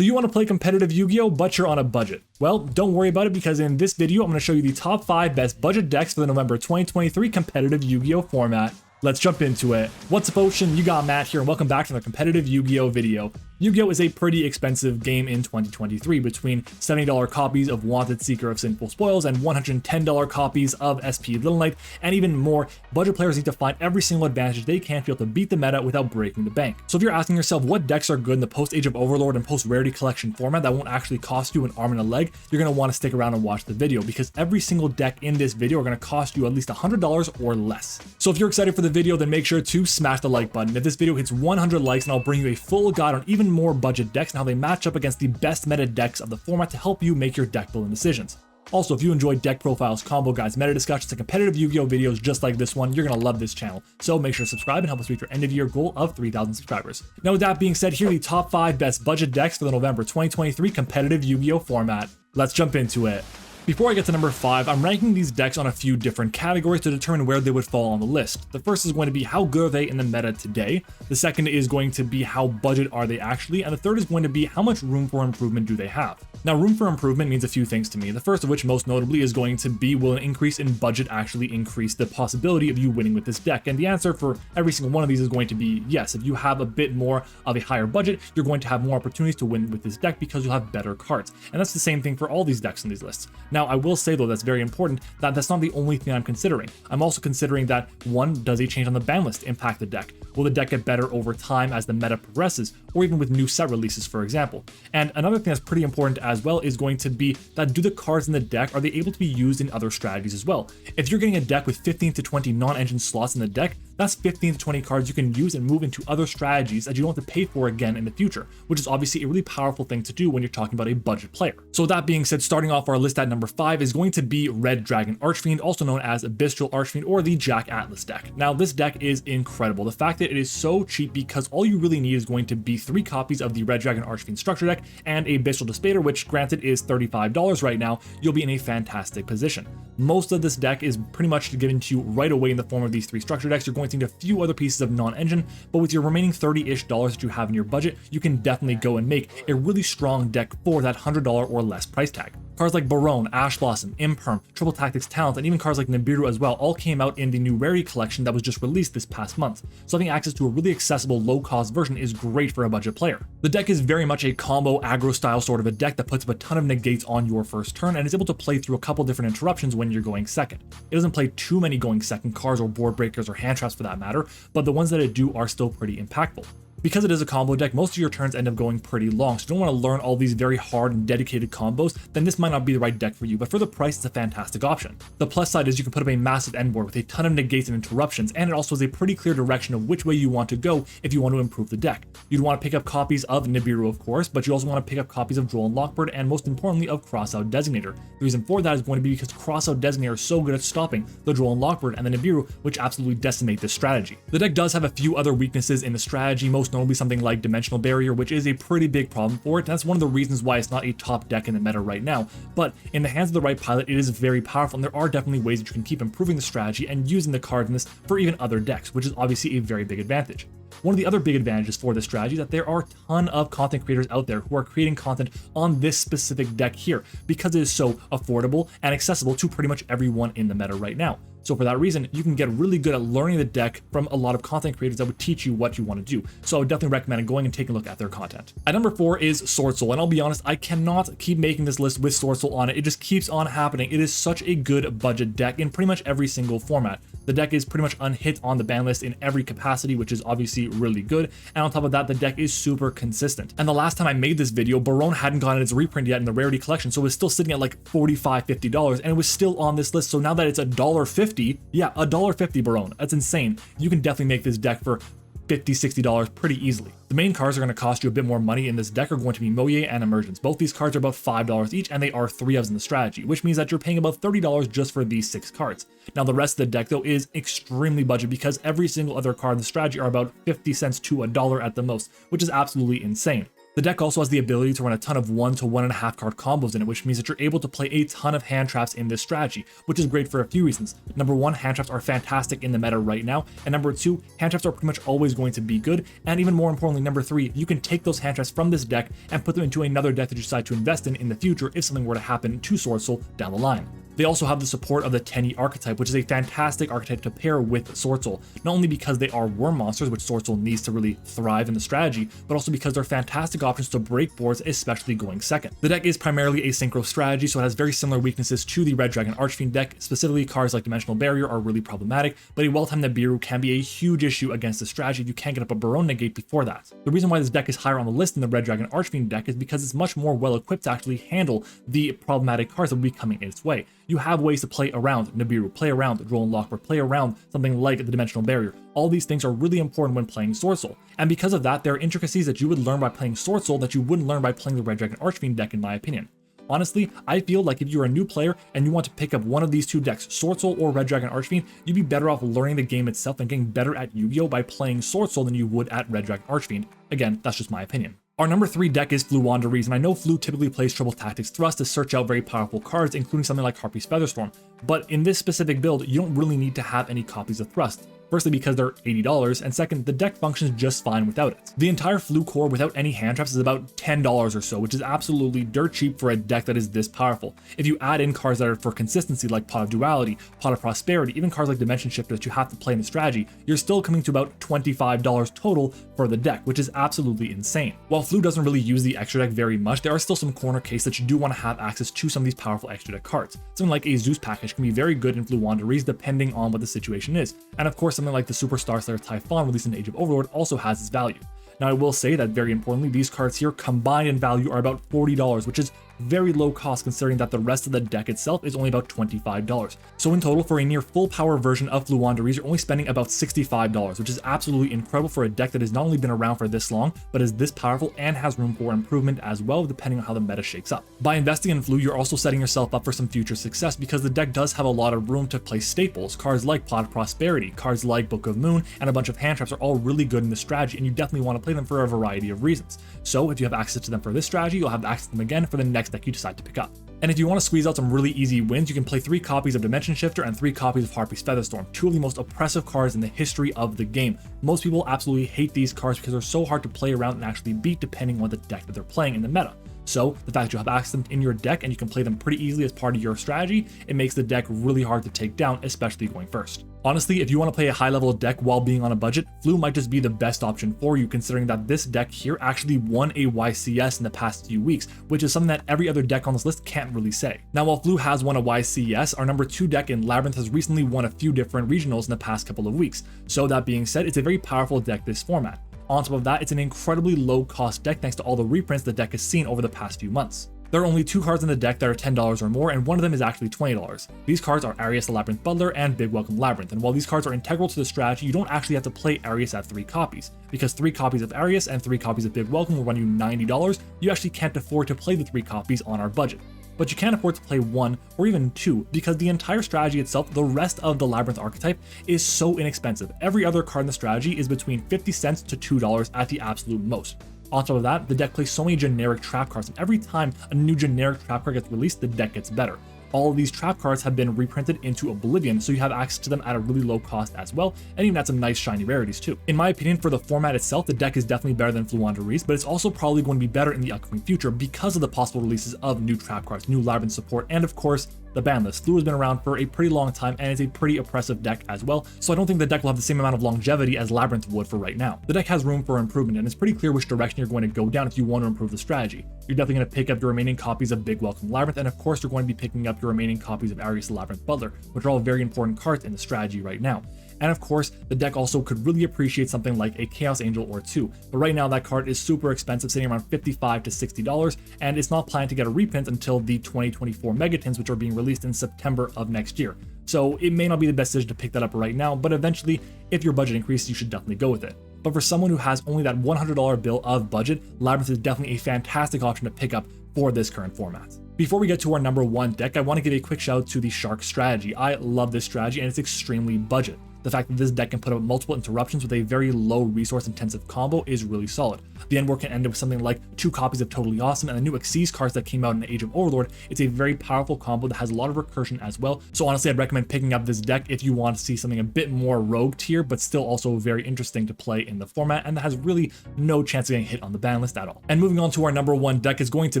So you want to play competitive Yu-Gi-Oh, but you're on a budget. Well, don't worry about it, because in this video, I'm going to show you the top 5 best budget decks for the November 2023 competitive Yu-Gi-Oh format. Let's jump into it. What's up, Ocean? You got Matt here, and welcome back to the competitive Yu-Gi-Oh video. Yu-Gi-Oh is a pretty expensive game in 2023, between $70 copies of Wanted Seeker of Sinful Spoils and $110 copies of SP Little Knight, and even more. Budget players need to find every single advantage they can to be able to beat the meta without breaking the bank. So if you're asking yourself what decks are good in the post Age of Overlord and post Rarity Collection format that won't actually cost you an arm and a leg, you're going to want to stick around and watch the video, because every single deck in this video are going to cost you at least $100 or less. So if you're excited for the video, then make sure to smash the like button. If this video hits 100 likes, and I'll bring you a full guide on even more budget decks and how they match up against the best meta decks of the format to help you make your deck building decisions. Also, if you enjoy deck profiles, combo guides, meta discussions, and competitive Yu-Gi-Oh videos just like this one, you're going to love this channel. So make sure to subscribe and help us reach our end of year goal of 3,000 subscribers. Now with that being said, here are the top 5 best budget decks for the November 2023 competitive Yu-Gi-Oh format. Let's jump into it. Before I get to number 5, I'm ranking these decks on a few different categories to determine where they would fall on the list. The first is going to be how good are they in the meta today, the second is going to be how budget are they actually, and the third is going to be how much room for improvement do they have. Now, room for improvement means a few things to me. The first of which, most notably, is going to be, will an increase in budget actually increase the possibility of you winning with this deck? And the answer for every single one of these is going to be yes. If you have a bit more of a higher budget, you're going to have more opportunities to win with this deck because you'll have better cards. And that's the same thing for all these decks in these lists. Now, I will say though, that's very important, that that's not the only thing I'm considering. I'm also considering that, one, does a change on the ban list impact the deck? Will the deck get better over time as the meta progresses, or even with new set releases, for example? And another thing that's pretty important as well is going to be that, do the cards in the deck, are they able to be used in other strategies as well? If you're getting a deck with 15 to 20 non-engine slots in the deck, that's 15 to 20 cards you can use and move into other strategies that you don't have to pay for again in the future, which is obviously a really powerful thing to do when you're talking about a budget player. So with that being said, starting off our list at number 5 is going to be Red Dragon Archfiend, also known as Abyssal Archfiend or the Jack Atlas deck. Now this deck is incredible. The fact that it is so cheap, because all you really need is going to be 3 copies of the Red Dragon Archfiend structure deck and a Abyssal Despater, which granted is $35 right now, you'll be in a fantastic position. Most of this deck is pretty much given to you right away in the form of these 3 structure decks. You're going to need a few other pieces of non-engine, but with your remaining $30-ish that you have in your budget, you can definitely go and make a really strong deck for that $100 or less price tag. Cards like Barone, Ash Blossom, Imperm, Triple Tactics Talent, and even cards like Nibiru as well all came out in the new Rarity collection that was just released this past month. So having access to a really accessible, low-cost version is great for a budget player. The deck is very much a combo aggro style sort of a deck that puts up a ton of negates on your first turn and is able to play through a couple different interruptions when you're going second. It doesn't play too many going second cards or board breakers or hand traps for that matter, but the ones that it do are still pretty impactful. Because it is a combo deck, most of your turns end up going pretty long, so if you don't want to learn all these very hard and dedicated combos, then this might not be the right deck for you, but for the price, it's a fantastic option. The plus side is you can put up a massive end board with a ton of negates and interruptions, and it also has a pretty clear direction of which way you want to go if you want to improve the deck. You'd want to pick up copies of Nibiru, of course, but you also want to pick up copies of Droll and Lockbird, and most importantly of Crossout Designator. The reason for that is going to be because Crossout Designator is so good at stopping the Droll and Lockbird and the Nibiru, which absolutely decimate this strategy. The deck does have a few other weaknesses in the strategy, most notably something like Dimensional Barrier, which is a pretty big problem for it. That's one of the reasons why it's not a top deck in the meta right now, but in the hands of the right pilot, it is very powerful, and there are definitely ways that you can keep improving the strategy and using the cards in this for even other decks, which is obviously a very big advantage. One of the other big advantages for this strategy is that there are a ton of content creators out there who are creating content on this specific deck here, because it is so affordable and accessible to pretty much everyone in the meta right now. So for that reason, you can get really good at learning the deck from a lot of content creators that would teach you what you want to do. So I would definitely recommend going and taking a look at their content. At number 4 is Swordsould, and I'll be honest, I cannot keep making this list with Swordsould on it. It just keeps on happening. It is such a good budget deck in pretty much every single format. The deck is pretty much unhit on the ban list in every capacity, which is obviously really good. And on top of that, the deck is super consistent. And the last time I made this video, Barone hadn't gotten its reprint yet in the Rarity collection, so it was still sitting at like $45, $50, and it was still on this list. So now that it's $1.50, yeah, $1.50 Barone, that's insane. You can definitely make this deck for $50, $60 pretty easily. The main cards are going to cost you a bit more money in this deck are going to be Moye and Emergence. Both these cards are about $5 each, and they are 3-ofs in the strategy, which means that you're paying about $30 just for these 6 cards. Now the rest of the deck though is extremely budget, because every single other card in the strategy are about 50 cents to $1 at the most, which is absolutely insane. The deck also has the ability to run a ton of 1 to 1.5 card combos in it, which means that you're able to play a ton of hand traps in this strategy, which is great for a few reasons. Number one, hand traps are fantastic in the meta right now, and number two, hand traps are pretty much always going to be good, and even more importantly, number three, you can take those hand traps from this deck and put them into another deck that you decide to invest in the future if something were to happen to Swordsoul down the line. They also have the support of the Tenyi archetype, which is a fantastic archetype to pair with Swordsoul, not only because they are worm monsters, which Swordsoul needs to really thrive in the strategy, but also because they're fantastic options to break boards, especially going second. The deck is primarily a synchro strategy, so it has very similar weaknesses to the red Dragon Archfiend deck. Specifically, cards like Dimensional Barrier are really problematic, but a well-timed Nibiru can be a huge issue against the strategy if you can't get up a Baronne negate before that. The reason why this deck is higher on the list than the red Dragon Archfiend deck is because it's much more well-equipped to actually handle the problematic cards that will be coming in its way. You have ways to play around Nibiru, play around Droll Lockbird, play around something like the Dimensional Barrier. All these things are really important when playing Swordsoul, and because of that, there are intricacies that you would learn by playing Swordsoul that you wouldn't learn by playing the red Dragon Archfiend deck, in my opinion. Honestly, I feel like if you're a new player and you want to pick up one of these two decks, Swordsoul or red Dragon Archfiend, you'd be better off learning the game itself and getting better at Yu-Gi-Oh by playing Swordsoul than you would at red Dragon Archfiend. Again, that's just my opinion. Our number 3 deck is Floowandereeze, and I know Flu typically plays Triple Tactics Thrust to search out very powerful cards, including something like Harpy's Featherstorm, but in this specific build, you don't really need to have any copies of Thrust. Firstly, because they're $80, and second, the deck functions just fine without it. The entire Flu core without any hand traps is about $10 or so, which is absolutely dirt cheap for a deck that is this powerful. If you add in cards that are for consistency like Pot of Duality, Pot of Prosperity, even cards like Dimension Shifter that you have to play in the strategy, you're still coming to about $25 total for the deck, which is absolutely insane. While Flu doesn't really use the extra deck very much, there are still some corner cases that you do want to have access to some of these powerful extra deck cards. Something like a Zeus package can be very good in Floowandereeze depending on what the situation is, and of course something like the Superstar Slayer Typhon released in Age of Overlord also has its value. Now I will say that very importantly, these cards here combined in value are about $40, which is very low cost considering that the rest of the deck itself is only about $25. So in total, for a near full power version of Floowandereeze, you're only spending about $65, which is absolutely incredible for a deck that has not only been around for this long, but is this powerful and has room for improvement as well, depending on how the meta shakes up. By investing in Flu, you're also setting yourself up for some future success because the deck does have a lot of room to play staples. Cards like Pot of Prosperity, cards like Book of Moon, and a bunch of hand traps are all really good in this strategy, and you definitely want to play them for a variety of reasons. So if you have access to them for this strategy, you'll have access to them again for the next deck you decide to pick up. And if you want to squeeze out some really easy wins, you can play 3 copies of Dimension Shifter and 3 copies of Harpy's Featherstorm, 2 of the most oppressive cards in the history of the game. Most people absolutely hate these cards because they're so hard to play around and actually beat depending on the deck that they're playing in the meta. So the fact that you have access to them in your deck and you can play them pretty easily as part of your strategy, it makes the deck really hard to take down, especially going first. Honestly, if you want to play a high level deck while being on a budget, Flu might just be the best option for you, considering that this deck here actually won a YCS in the past few weeks, which is something that every other deck on this list can't really say. Now, while Flu has won a YCS, our number 2 deck in Labrynth has recently won a few different regionals in the past couple of weeks. So that being said, it's a very powerful deck this format. On top of that, it's an incredibly low cost deck thanks to all the reprints the deck has seen over the past few months. There are only 2 cards in the deck that are $10 or more, and one of them is actually $20. These cards are Arius the Labrynth Butler and Big Welcome Labrynth, and while these cards are integral to the strategy, you don't actually have to play Arius at 3 copies. Because 3 copies of Arius and 3 copies of Big Welcome will run you $90, you actually can't afford to play the 3 copies on our budget. But you can afford to play 1 or even 2 because the entire strategy itself, the rest of the Labrynth archetype, is so inexpensive. Every other card in the strategy is between 50 cents to $2 at the absolute most. On top of that, the deck plays so many generic trap cards, and every time a new generic trap card gets released, the deck gets better. All of these trap cards have been reprinted into Oblivion, so you have access to them at a really low cost as well, and even at some nice shiny rarities too. In my opinion, for the format itself, the deck is definitely better than Floowandereeze, but it's also probably going to be better in the upcoming future because of the possible releases of new trap cards, new Labrynth support, and of course, the ban list. Flu has been around for a pretty long time and it's a pretty oppressive deck as well, so I don't think the deck will have the same amount of longevity as Labrynth would for right now. The deck has room for improvement and it's pretty clear which direction you're going to go down if you want to improve the strategy. You're definitely going to pick up your remaining copies of Big Welcome Labrynth, and of course you're going to be picking up your remaining copies of Arius the Labrynth Butler, which are all very important cards in the strategy right now. And of course, the deck also could really appreciate something like a Chaos Angel or 2, but right now that card is super expensive, sitting around $55 to $60, and it's not planned to get a reprint until the 2024 Megatins, which are being released in September of next year. So it may not be the best decision to pick that up right now, but eventually, if your budget increases, you should definitely go with it. But for someone who has only that $100 bill of budget, Labrynth is definitely a fantastic option to pick up for this current format. Before we get to our number 1 deck, I want to give a quick shout out to the Shark strategy. I love this strategy and it's extremely budget. The fact that this deck can put up multiple interruptions with a very low resource intensive combo is really solid. The end work can end up with something like 2 copies of Totally Awesome and the new Xyz cards that came out in the Age of Overlord. It's a very powerful combo that has a lot of recursion as well. So honestly, I'd recommend picking up this deck if you want to see something a bit more rogue tier, but still also very interesting to play in the format, and that has really no chance of getting hit on the ban list at all. And moving on to our number 1 deck is going to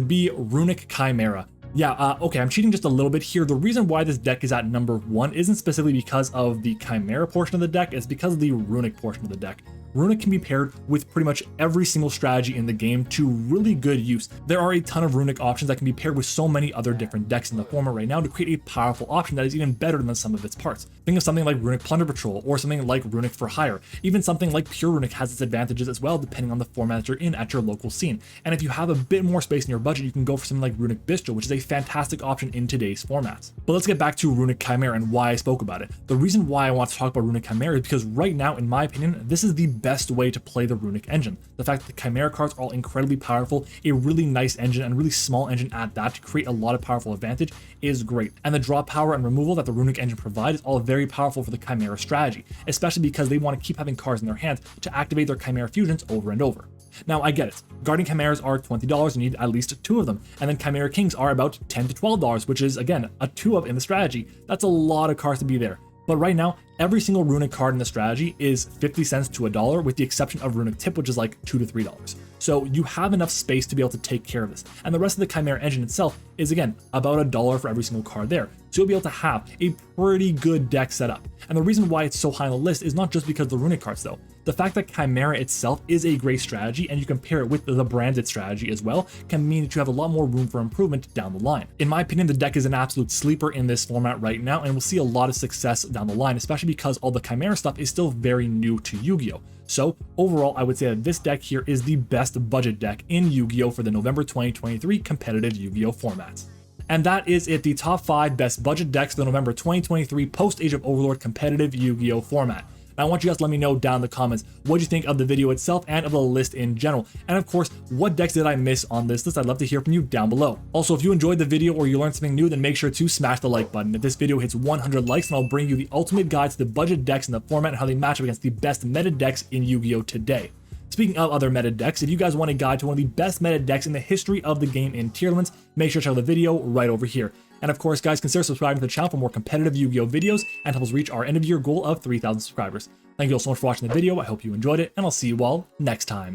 be Runick Chimera. Yeah, okay, I'm cheating just a little bit here. The reason why this deck is at number 1 isn't specifically because of the Chimera portion of the deck, it's because of the Runick portion of the deck. Runick can be paired with pretty much every single strategy in the game to really good use. There are a ton of Runick options that can be paired with so many other different decks in the format right now to create a powerful option that is even better than the sum of its parts. Think of something like Runick Plunder Patrol or something like Runick for Hire. Even something like Pure Runick has its advantages as well depending on the format that you're in at your local scene. And if you have a bit more space in your budget, you can go for something like Runick Bistro, which is a fantastic option in today's formats. But let's get back to Runick Chimera and why I spoke about it. The reason why I want to talk about Runick Chimera is because right now, in my opinion, this is the best way to play the Runick engine. The fact that the Chimera cards are all incredibly powerful, a really nice engine and really small engine at that to create a lot of powerful advantage is great. And the draw power and removal that the Runick engine provides is all very powerful for the Chimera strategy, especially because they want to keep having cards in their hands to activate their Chimera fusions over and over. Now, I get it. Guardian Chimeras are $20, you need at least 2 of them, and then Chimera Kings are about $10 to $12, which is, again, a 2 of in the strategy. That's a lot of cards to be there. But right now, every single Runick card in the strategy is 50 cents to $1, with the exception of Runick Tip, which is like $2 to $3. So you have enough space to be able to take care of this. And the rest of the Chimera engine itself is, again, about $1 for every single card there. So you'll be able to have a pretty good deck set up. And the reason why it's so high on the list is not just because of the Runick cards though. The fact that Chimera itself is a great strategy and you can pair it with the branded strategy as well can mean that you have a lot more room for improvement down the line. In my opinion, the deck is an absolute sleeper in this format right now and we'll see a lot of success down the line, especially because all the Chimera stuff is still very new to Yu-Gi-Oh! So overall, I would say that this deck here is the best budget deck in Yu-Gi-Oh! For the November 2023 competitive Yu-Gi-Oh! Formats. And that is it, the top 5 best budget decks for the November 2023 post Age of Overlord competitive Yu-Gi-Oh! Format. Now, I want you guys to let me know down in the comments what you think of the video itself and of the list in general. And of course, what decks did I miss on this list? I'd love to hear from you down below. Also, if you enjoyed the video or you learned something new, then make sure to smash the like button. If this video hits 100 likes, then I'll bring you the ultimate guide to the budget decks in the format and how they match up against the best meta decks in Yu-Gi-Oh! Today. Speaking of other meta decks, if you guys want a guide to one of the best meta decks in the history of the game in Tierlist, make sure to check out the video right over here. And of course, guys, consider subscribing to the channel for more competitive Yu-Gi-Oh! Videos and help us reach our end of year goal of 3,000 subscribers. Thank you all so much for watching the video. I hope you enjoyed it, and I'll see you all next time.